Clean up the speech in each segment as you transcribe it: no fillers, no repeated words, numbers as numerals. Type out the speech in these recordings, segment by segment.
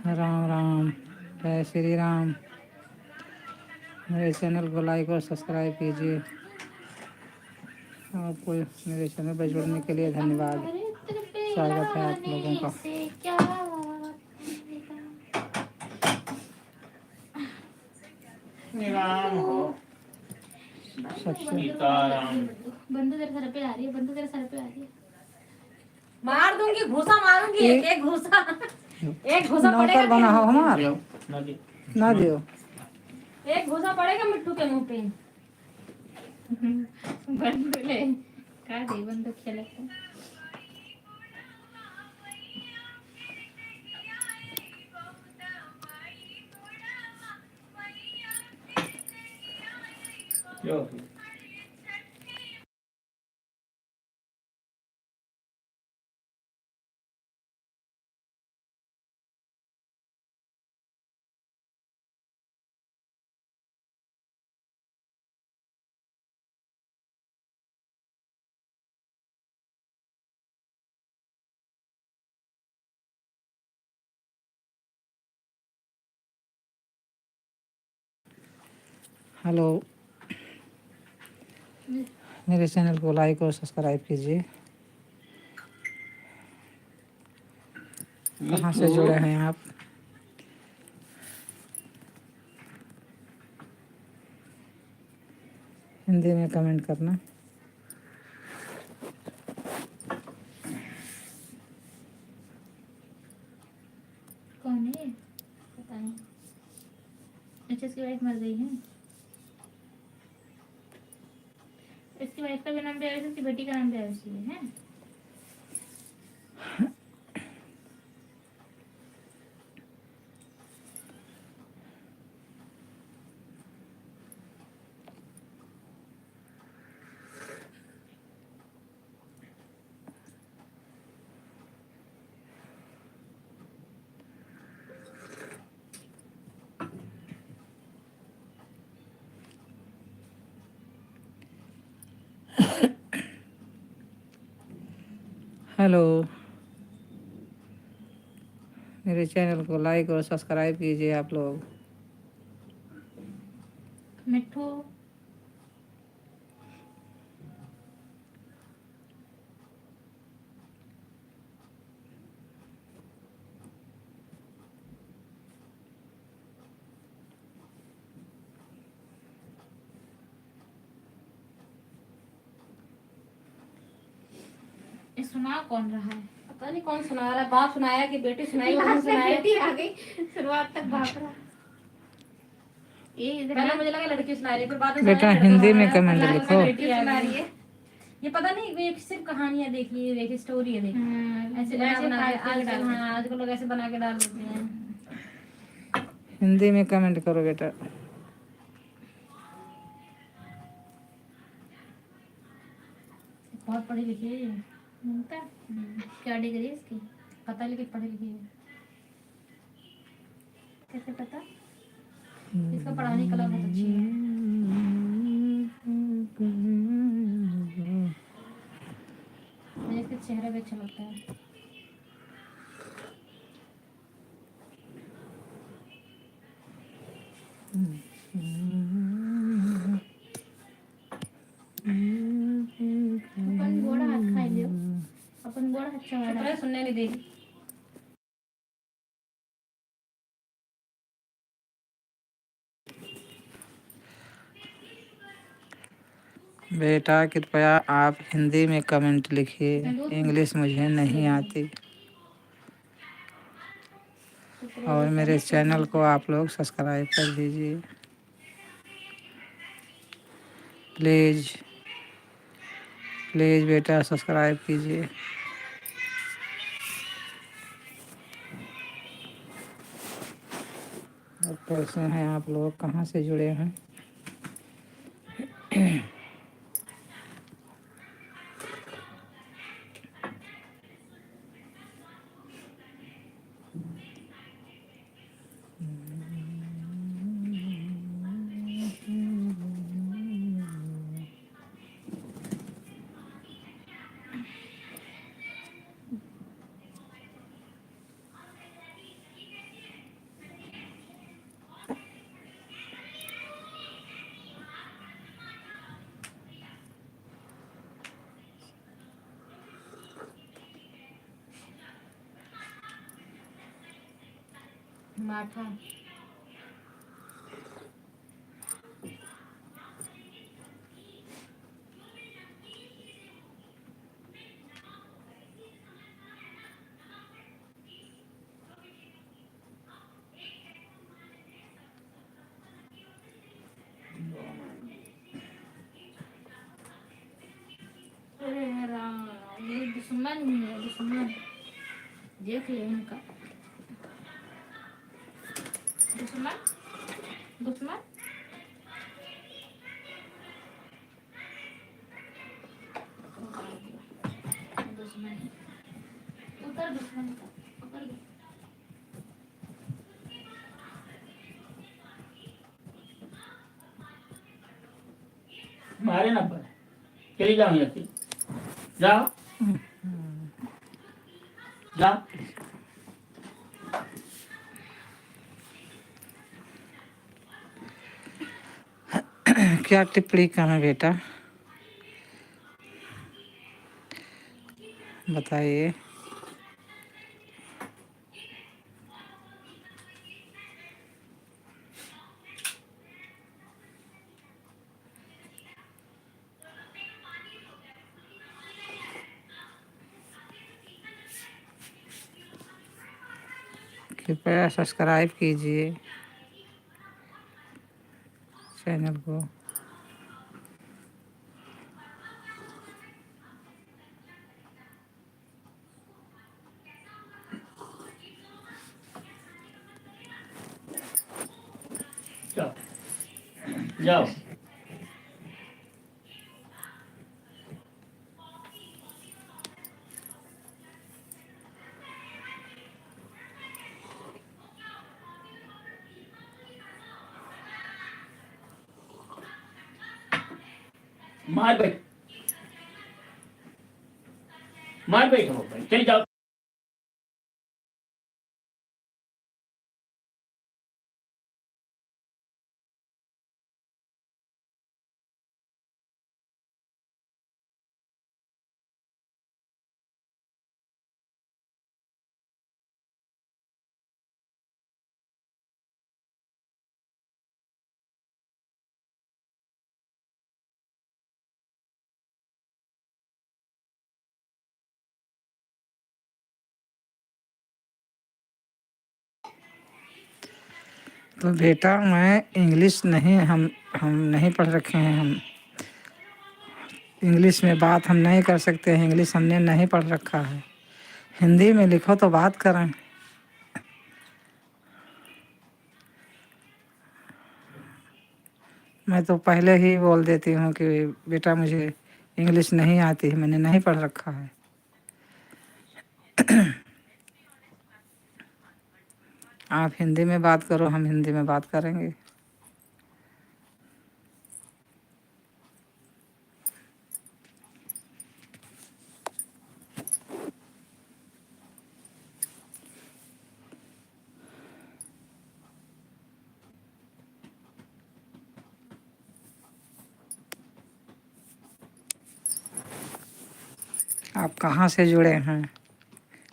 राम राम, जय श्री राम। मेरे चैनल को लाइक और सब्सक्राइब कीजिए। आपको मेरे चैनल पर जुड़ने के लिए धन्यवाद। स्वागत है आप लोगों का। राम हो सीताराम। बंदू तेरे सर पे आ रही है, बंदू तेरे सर पे आ रही है। मार दूंगी, घूसा मारूंगी। एक घूसा नौकर बना हो हमारे ना दियो। एक घूसा पड़ेगा मिट्टू के मुंह पे। बंदू ले का दे, बंदू खेले जो हेलो, मेरे चैनल को लाइक और सब्सक्राइब कीजिए। कहाँ से जुड़े हैं आप? हिंदी में कमेंट करना। कौन है पता नहीं। अच्छा, इसकी वाइफ मर गई है। इसकी वाइफ का भी नाम भी आयुषी, इसकी बेटी का नाम भी आयुषी है। हेलो, मेरे चैनल को लाइक और सब्सक्राइब कीजिए आप लोग। मिट्टू ये सुना कौन रहा है? पता नहीं कौन सुना रहा है। बाप सुनाया कि बेटी सुनाई? बेटी आ गई, शुरुआत तक बाप रहा। पहले मुझे लगा लड़की सुना रही है, फिर बाद में बेटा हिंदी में कमेंट लिखो। बेटी सुना रही है। ये पता नहीं, ये सिर्फ कहानियां देखी है, देखी स्टोरी है, देखी ऐसे बना के आजकल लोग ऐसे बना के डाल देते हैं। हिंदी में कमेंट करो बेटा। बहुत पढ़ी लिखी है ये। क्या डिग्री है इसकी? पता, लेकिन पढ़ी लिखी है। कैसे पता? इसका पढ़ाने की कला बहुत अच्छी है। मुझे इसका चेहरा भी अच्छा लगता है। अपन गोड़ा हाथ खाई लियो, अपन गोड़ा हाथ चढ़ा सुनने नहीं देगी। बेटा कृपया आप हिंदी में कमेंट लिखिए, इंग्लिश मुझे नहीं आती। और मेरे चैनल को आप लोग सब्सक्राइब कर दीजिए प्लीज़। प्लीज़ बेटा सब्सक्राइब कीजिए। और कैसे हैं आप लोग, कहाँ से जुड़े हैं? माठा ये दुश्मन है, दुश्मन देख ले इनका। दुश्मन दुश्मन दुश्मन उतर, दुश्मन उतर। मारे ना पर चली जाओ यहाँ से, जाओ जाओ। क्या टिप्पणी करें बेटा, बताइए। कृपया सब्सक्राइब कीजिए चैनल को। जाओ जाओ। मार बैठ, मार बैठो भाई, चल जाओ। तो बेटा मैं इंग्लिश नहीं, हम नहीं पढ़ रखे हैं। हम इंग्लिश में बात हम नहीं कर सकते हैं, इंग्लिश हमने नहीं पढ़ रखा है। हिंदी में लिखो तो बात करें। मैं तो पहले ही बोल देती हूँ कि बेटा मुझे इंग्लिश नहीं आती है, मैंने नहीं पढ़ रखा है। आप हिंदी में बात करो, हम हिंदी में बात करेंगे। आप कहाँ से जुड़े हैं,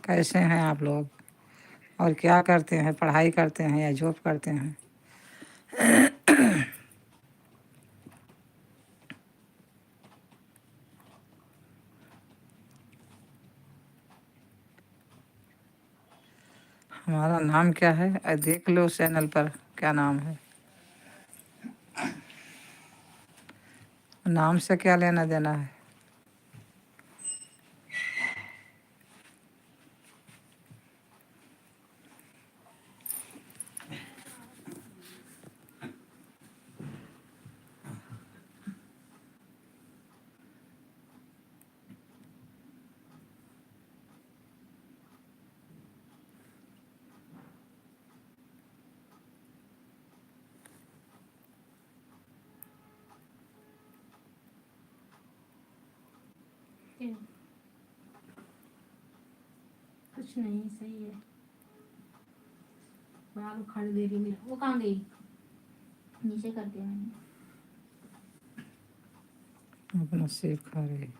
कैसे हैं आप लोग, और क्या करते हैं, पढ़ाई करते हैं या जॉब करते हैं? हमारा नाम क्या है, देख लो चैनल पर क्या नाम है। नाम से क्या लेना देना है। कुछ नहीं, सही है। बाल उखाड़ दे रही मेरा। वो कहाँ गई? नीचे कर दिया मैंने। अपना सेब खा रही है।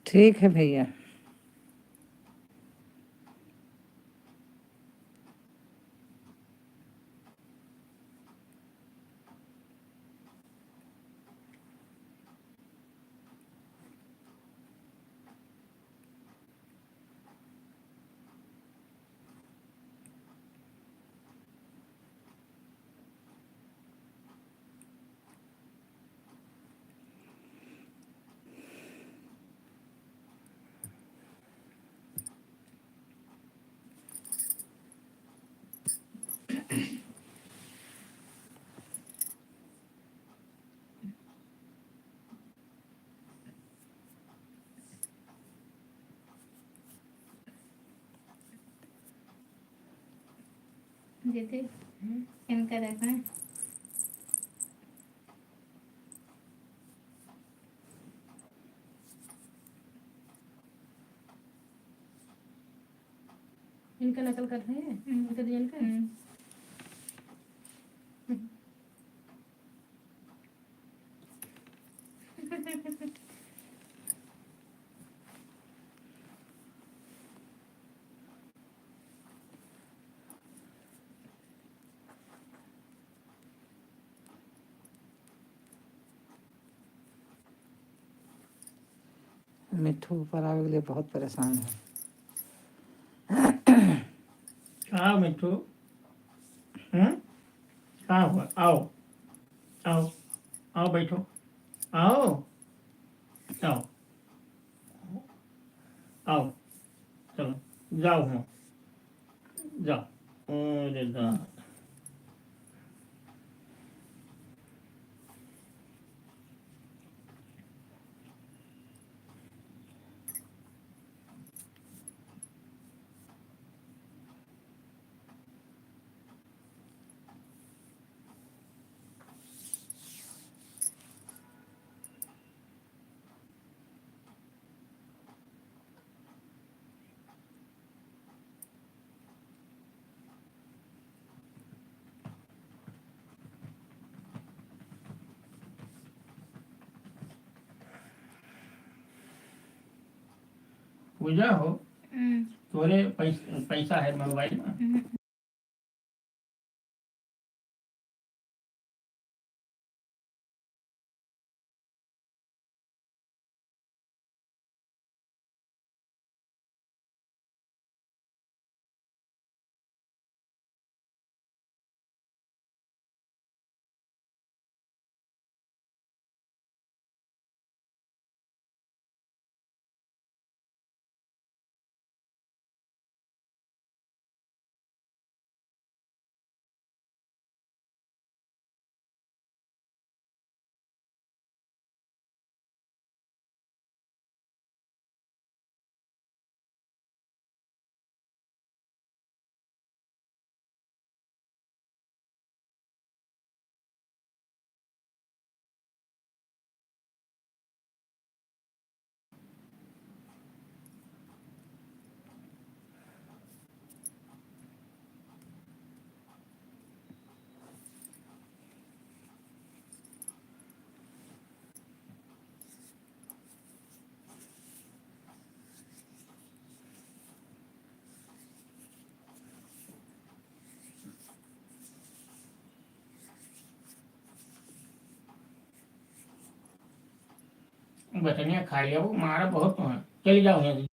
ठीक है भैया। जैसे इनका रहता है। इनका नकल कर रहे हैं, इनका रियल का। मिट्ठू ऊपर आवे के लिए बहुत परेशान है। कहाँ मिट्टू? कहाँ हुआ? आओ आओ आओ, बैठो, आओ आओ आओ, चलो जाओ, हम जाओ। अरे दादा, पूजा हो तोरे पैसा है मोबाइल में। बटनिया खा लिया वो मारा बहुत है। चली जाओ यहाँ से।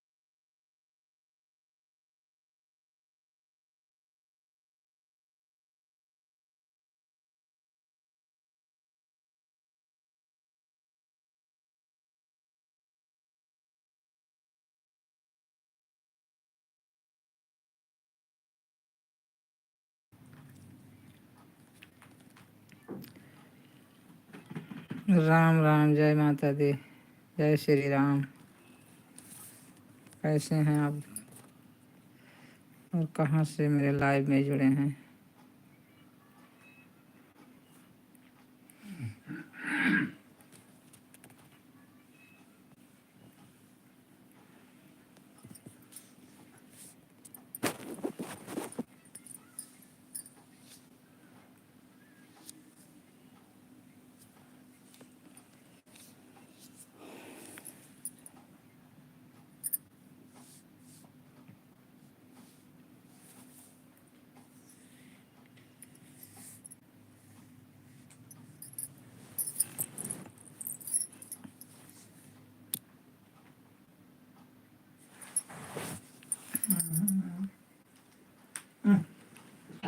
राम राम, जय माता दी, जय श्री राम। कैसे हैं आप और कहाँ से मेरे लाइव में जुड़े हैं?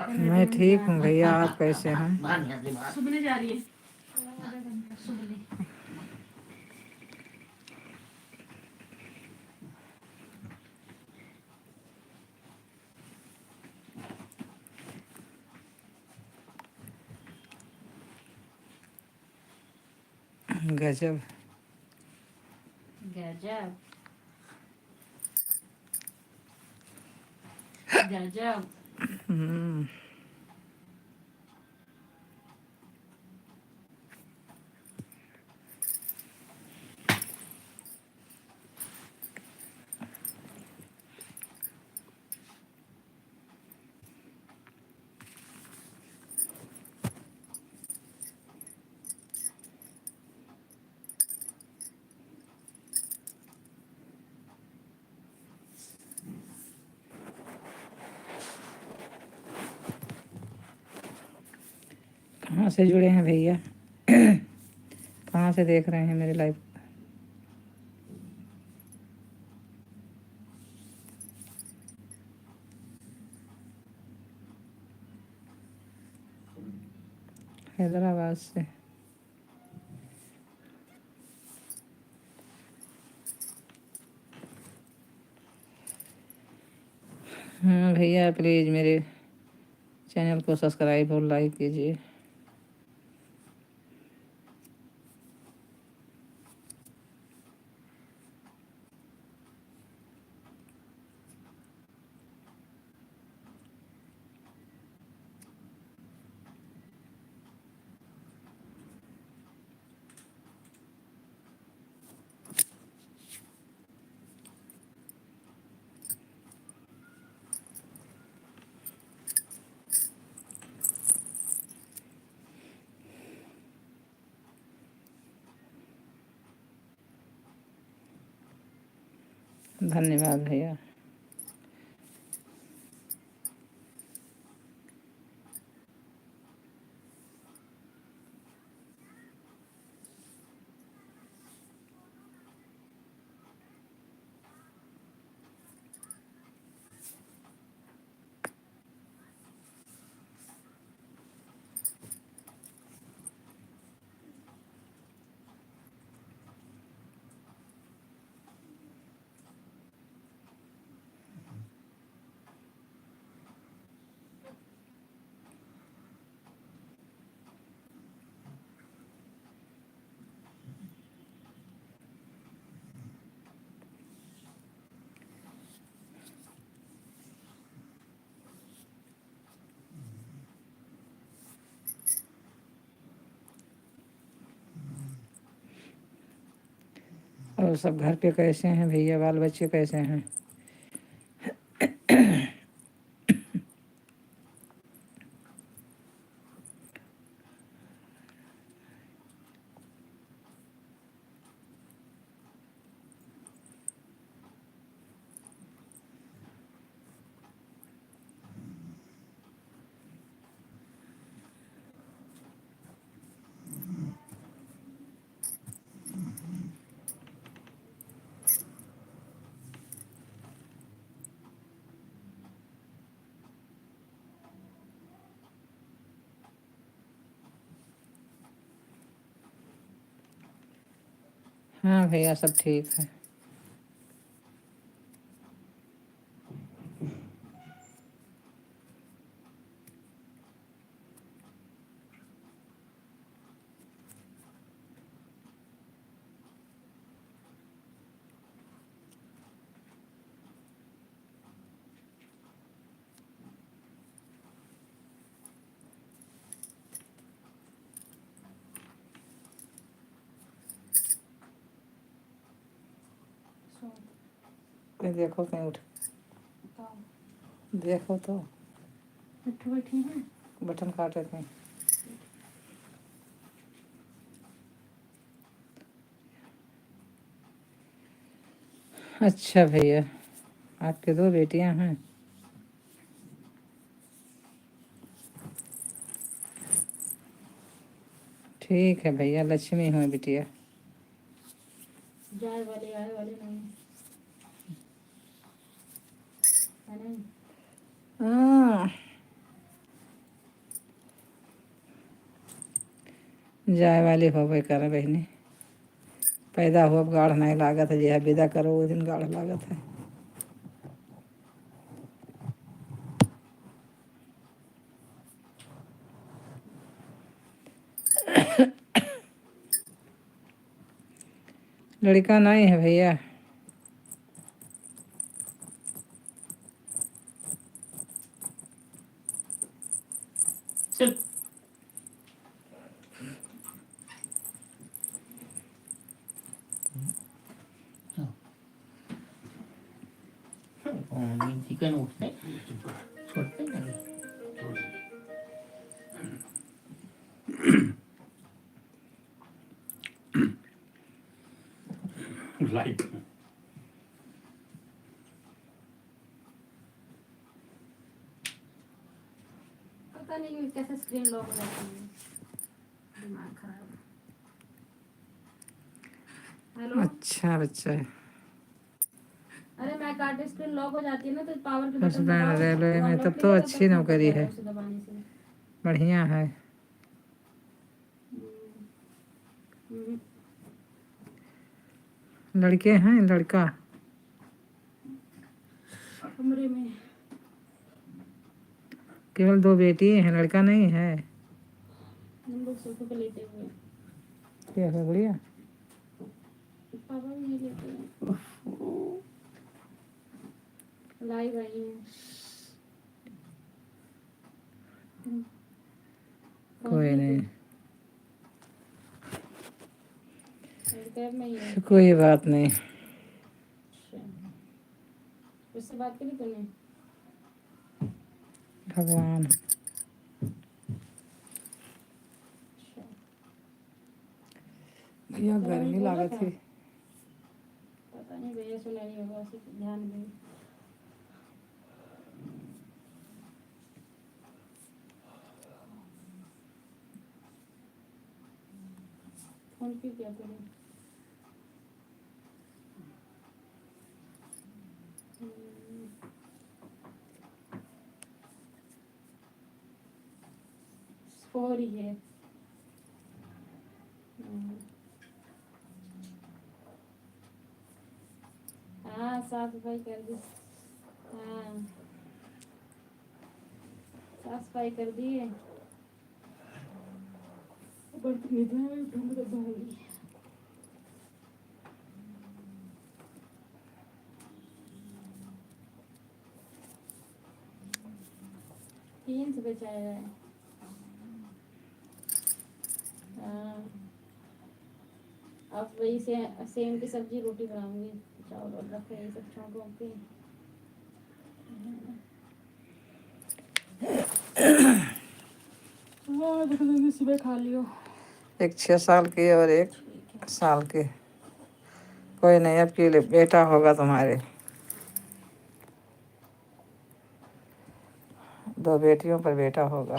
मैं ठीक हूँ भैया, आप कैसे हैं? बाहर यहाँ से बाहर। सुबह जा रही है सुबह। गजब। गजब गजब। हम्म, कहाँ से जुड़े हैं भैया? कहाँ से देख रहे हैं मेरे लाइव? हैदराबाद से। भैया प्लीज़ मेरे चैनल को सब्सक्राइब और लाइक कीजिए। धन्यवाद भैया। और सब घर पे कैसे हैं भैया, बाल बच्चे कैसे हैं? हाँ भैया सब ठीक है। कहीं देखो, कहीं उठ देखो तो बैठी हैं। बटन काटे थे। अच्छा भैया, आपके 2 बेटियां हैं? ठीक है भैया, लक्ष्मी हुई बिटिया। जाए वाले आए वाले नहीं है नहीं। हाँ, जाए वाली होबे करे बहनी। पैदा हुआ गाढ़ नहीं लागत है, जह विदा करो वो दिन गाढ़ लागत है। लड़का नहीं है भैया। चल चिकन उठते छोड़ते नहीं। लाइट पता नहीं कैसे स्क्रीन लॉक हो जाती है, दिमाग खराब। हेलो। अच्छा बच्चा है। अरे मैं काटे स्क्रीन लॉक हो जाती है ना, तो पावर के बटन हस्बैंड दबाओ, रेलवे में, अनलॉक तब तो नहीं होता, अच्छी तब नौकरी जाएगा है, उसे दबाने से। बढ़िया है। हम्म। लड़के हैं? लड़का? कमरे में केवल 2 बेटी हैं, लड़का नहीं है? हम लोग सोफे पे लेटे हुए हैं। क्या है बढ़िया? पापा भी नहीं लेते हैं, लाइव आई है। कोई नहीं, कैब में ही है। कोई बात नहीं। अच्छा। उससे बात करी तूने? भगवान। अच्छा। भैया गर्मी लागत है। पता नहीं भैया मेरे सुना नहीं होगा, उसे ध्यान दें। फोन क्यों क्या करें? स्कोर ही है। हाँ साफ सफाई कर दी। हाँ साफ सफाई कर दी है। बर्तन इधर उठूंगी तो धोऊंगी। 3 से बचाया है। हाँ अब वही से सेम की सब्जी रोटी बनाऊंगी, चावल और रखे ये सब छोंक के। हाँ देख लेंगे, सुबह खा लियो। एक 6 साल की और 1 साल की। कोई नहीं, अब के लिए बेटा होगा तुम्हारे। 2 बेटियों पर बेटा होगा।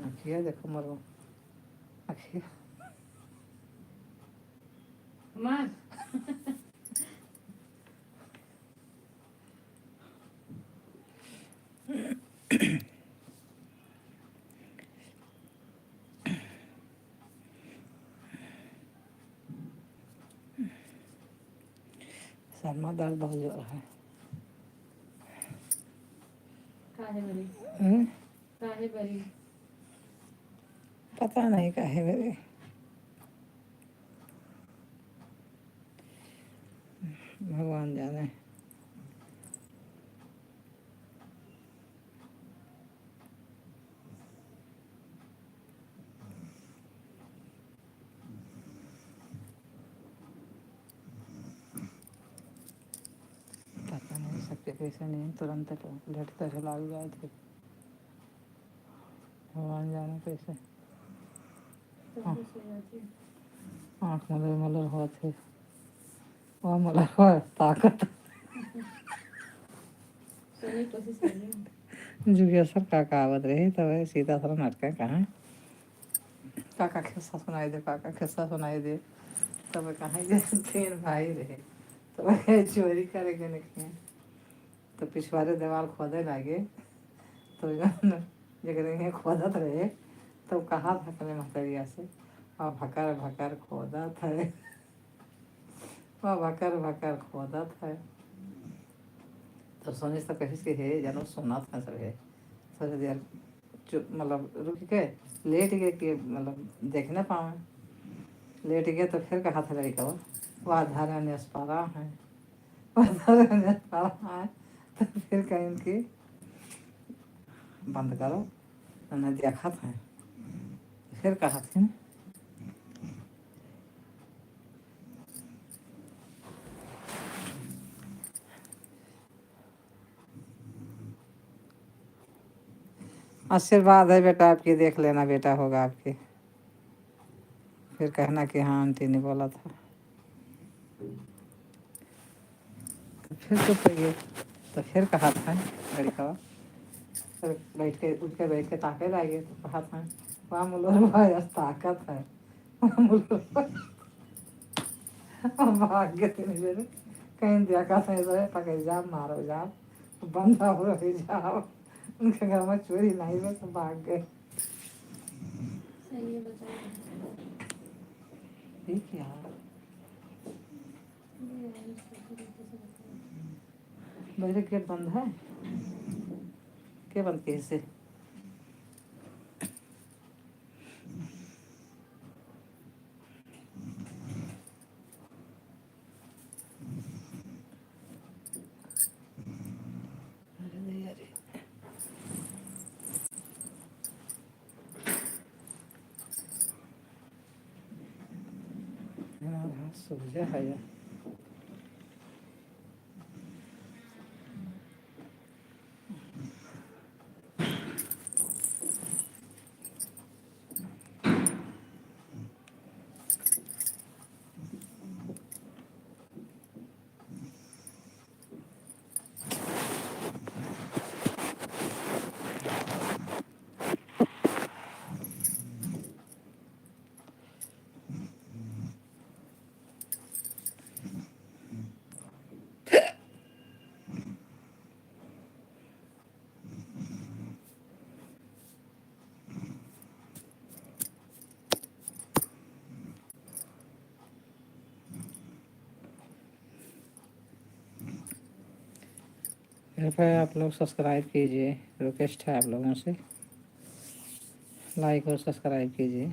अखिया देखो मरो, अखिया माँ सर में दर्द बहुत जोर है। काहे बरी? हम्म? काहे बरी? पता नहीं काहे मेरे। भगवान जाने। पता नहीं सबके कैसे नहीं तुरंत लटते से लाग गए थे। भगवान जाने कैसे। तब भी सो जाती है। आँख मलर मलर हुआ थे, वह मलर हुआ ताकत। सोने की कोशिश कर रही हूँ। जुगेश्वर काका आवत रही तब सीता थोड़ा नाटक कहाँ काका खिस्सा सुनाई दे, काका खिस्सा सुनाई दे। तब कहाँ 3 भाई रहे, तब चोरी करे के निकले तो पिछवाड़े दीवार खोदे लागे। तो जगह खोदत रहे तो कहा था कने महतरिया से, और भकर भकर खोदत है, वह भकर भकर खोदत है। तो सोनी तो कहिस कि हे जानो सुनत है सब है। थोड़ी देर चुप मतलब रुक के लेट गए कि मतलब देख ना पावे। लेट गए तो फिर कहा था लड़का वह धारा नेस्पारा है, वह धारा नेस्पारा है। तो फिर कहीं उनकी बंद करो, उन्हें देखा था फिर कहा थी ना आशीर्वाद है बेटा आपकी, देख लेना बेटा होगा आपकी, फिर कहना कि हाँ आंटी ने बोला था। तो फिर चुप रहिए, तो फिर कहा था लड़का का, फिर उठ के बैठ के ताके लाइए, तो कहा था वाह मुल्लो भाई ताकत है मुल्लो भाग्य तेरे मेरे कहीं देखा था इधर पकड़ जाओ मारो जाओ बंदा हो रही जाओ, उनके घर में चोरी नहीं हुई तो भाग गए। सही है बताइए। ठीक है मेरे गेट बंद है, क्या बंद कैसे? सूझा है यार। कृपया आप लोग सब्सक्राइब कीजिए, रिक्वेस्ट है आप लोगों से, लाइक और सब्सक्राइब कीजिए।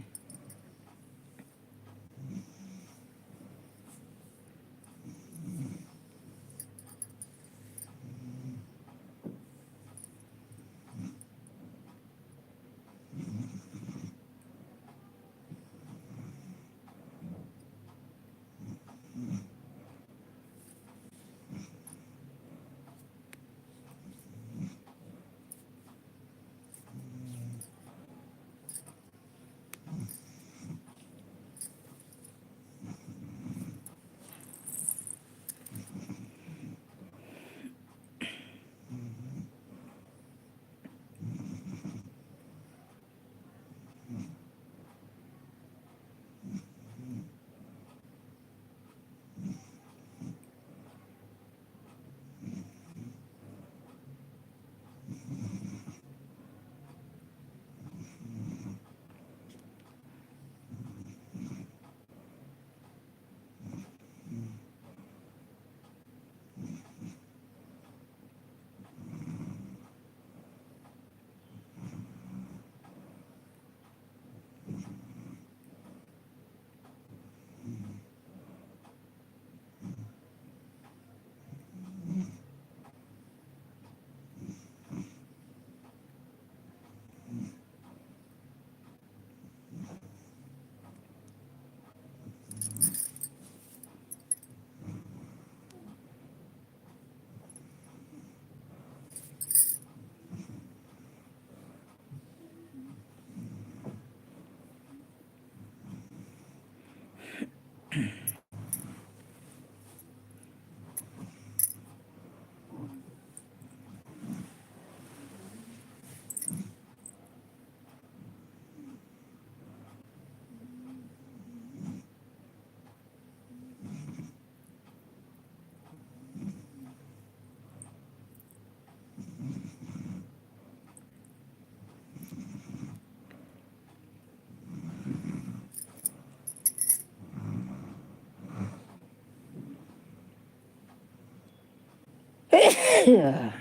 Yeah.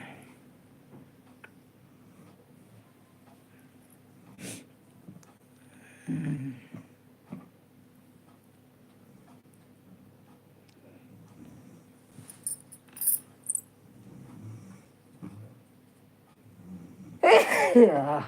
Yeah.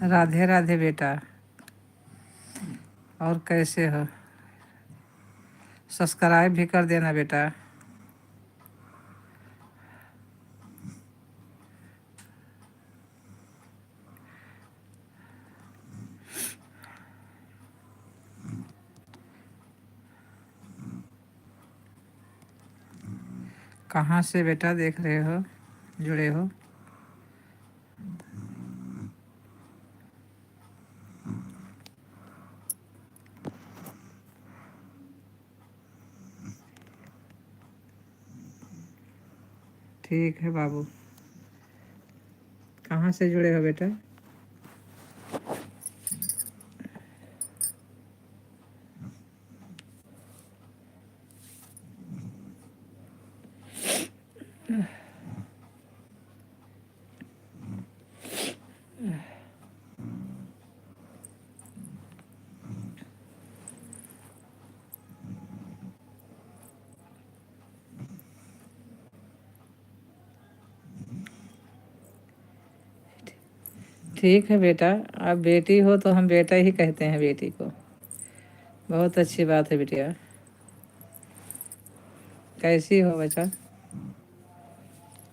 राधे राधे बेटा। और कैसे हो? सब्सक्राइब भी कर देना बेटा। कहाँ से बेटा देख रहे हो, जुड़े हो? ठीक है बाबू। कहाँ से जुड़े हो बेटा? ठीक है बेटा, आप बेटी हो तो हम बेटा ही कहते हैं बेटी को। बहुत अच्छी बात है बिटिया। कैसी हो बच्चा?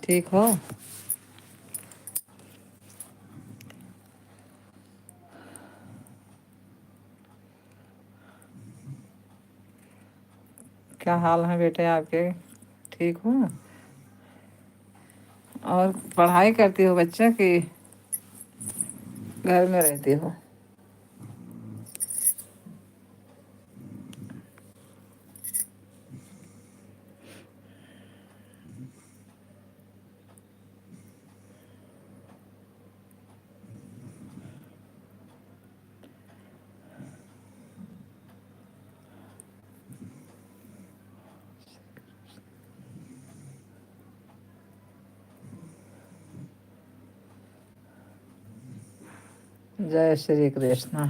ठीक हो? क्या हाल है बेटे आपके? ठीक हो? और पढ़ाई करती हो बच्चा कि घर में रहती हो? जय श्री कृष्ण।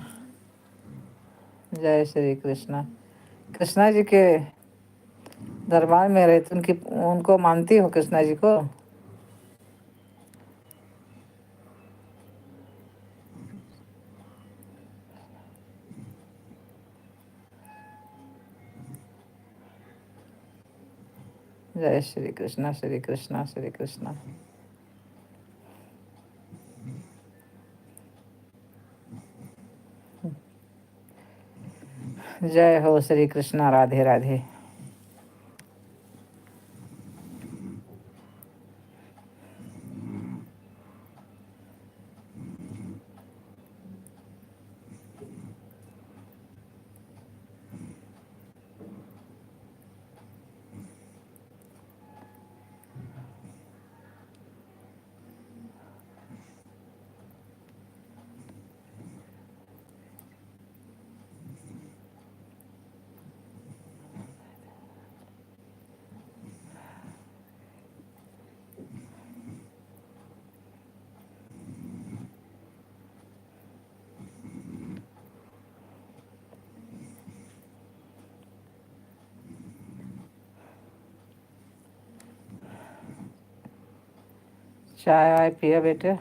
जय श्री कृष्ण। कृष्णा जी के दरबार में रहते, उनकी उनको मानती हो कृष्णा जी को? जय श्री कृष्ण श्री कृष्ण श्री कृष्ण। जय हो श्री कृष्ण। राधे राधे। चाय वाय पिया बेटे?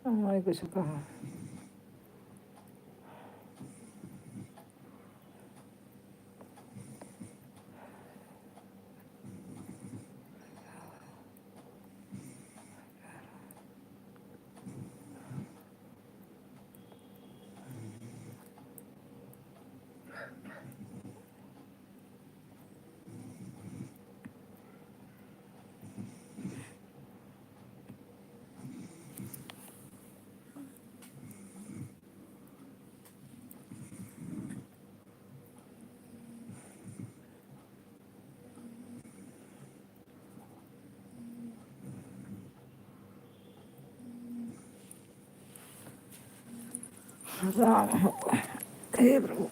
हमारे कुछ कहा। राम हो, हे प्रभु।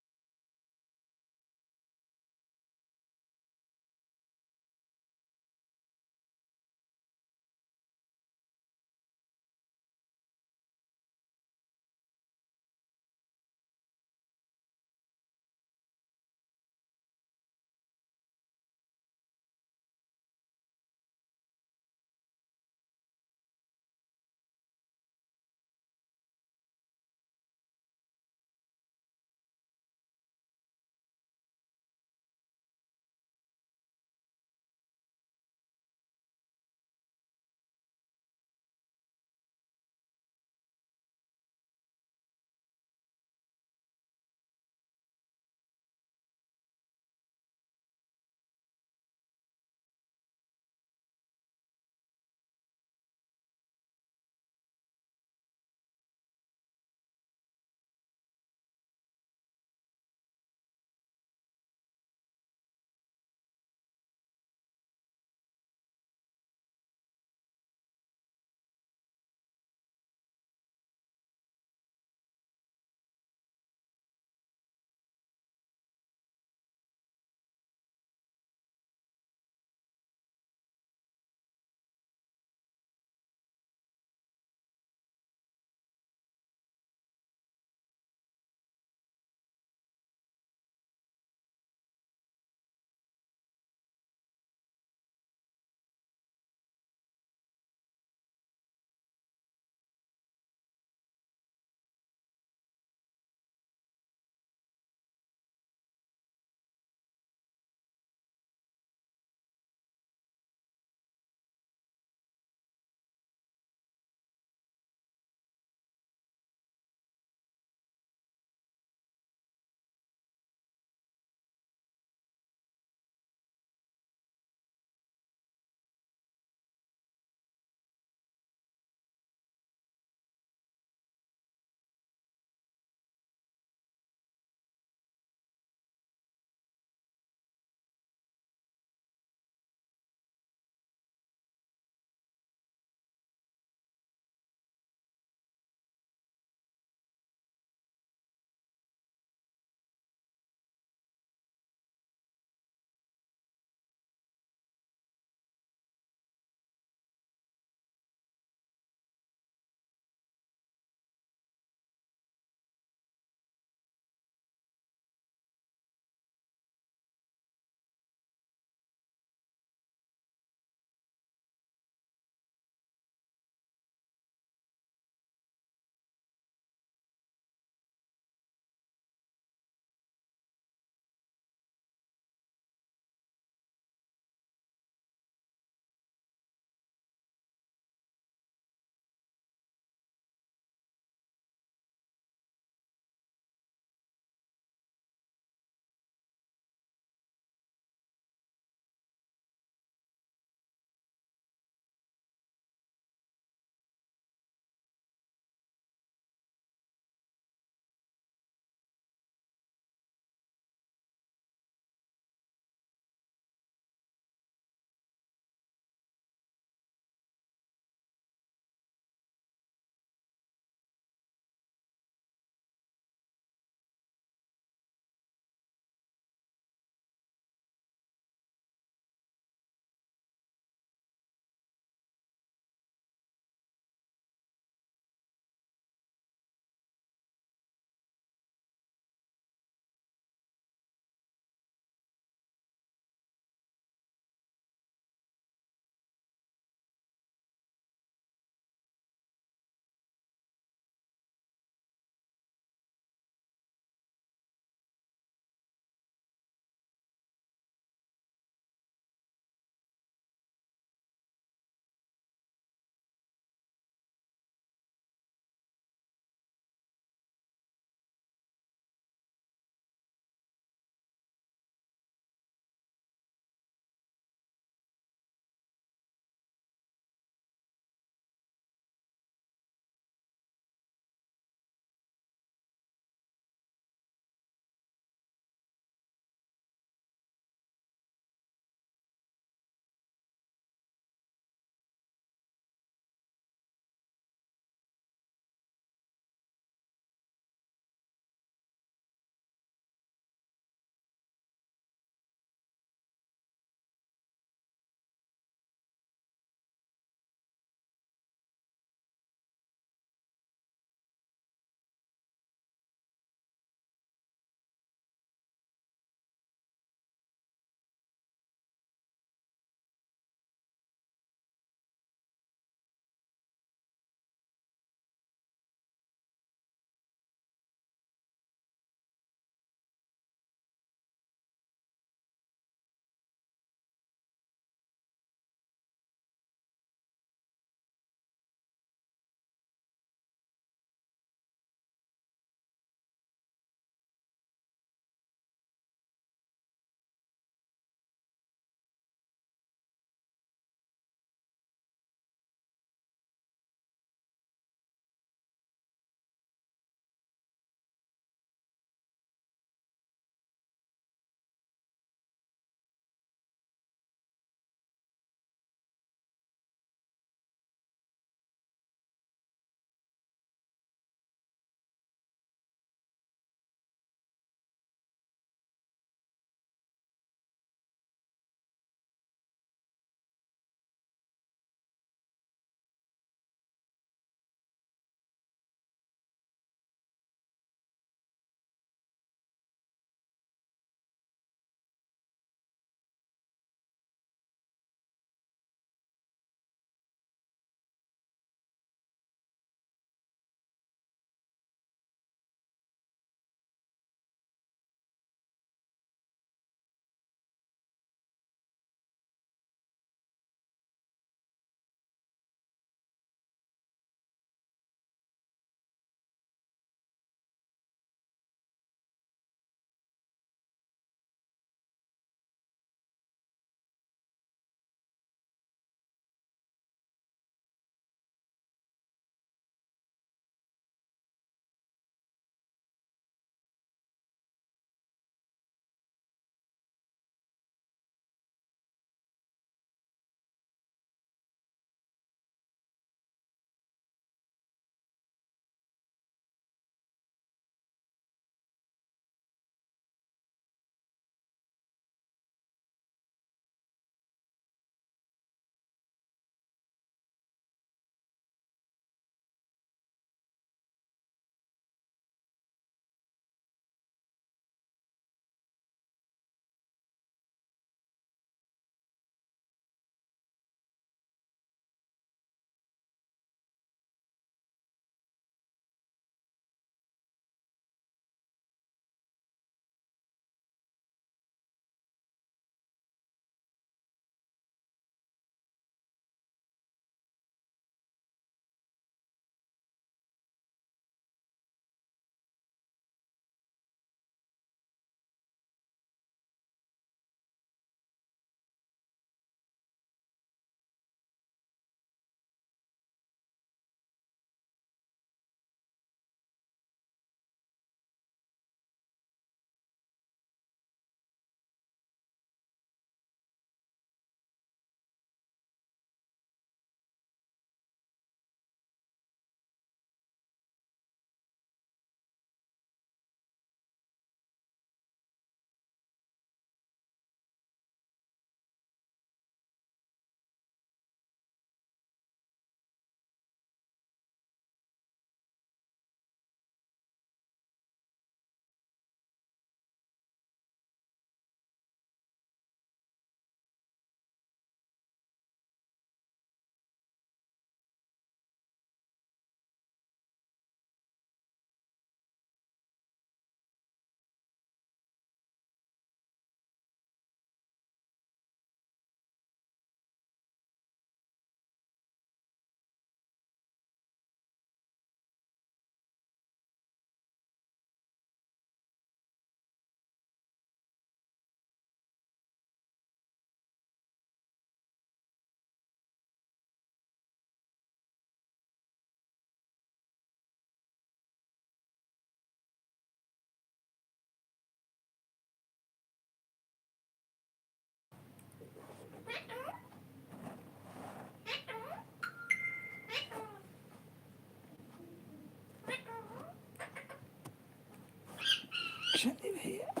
चली भैया।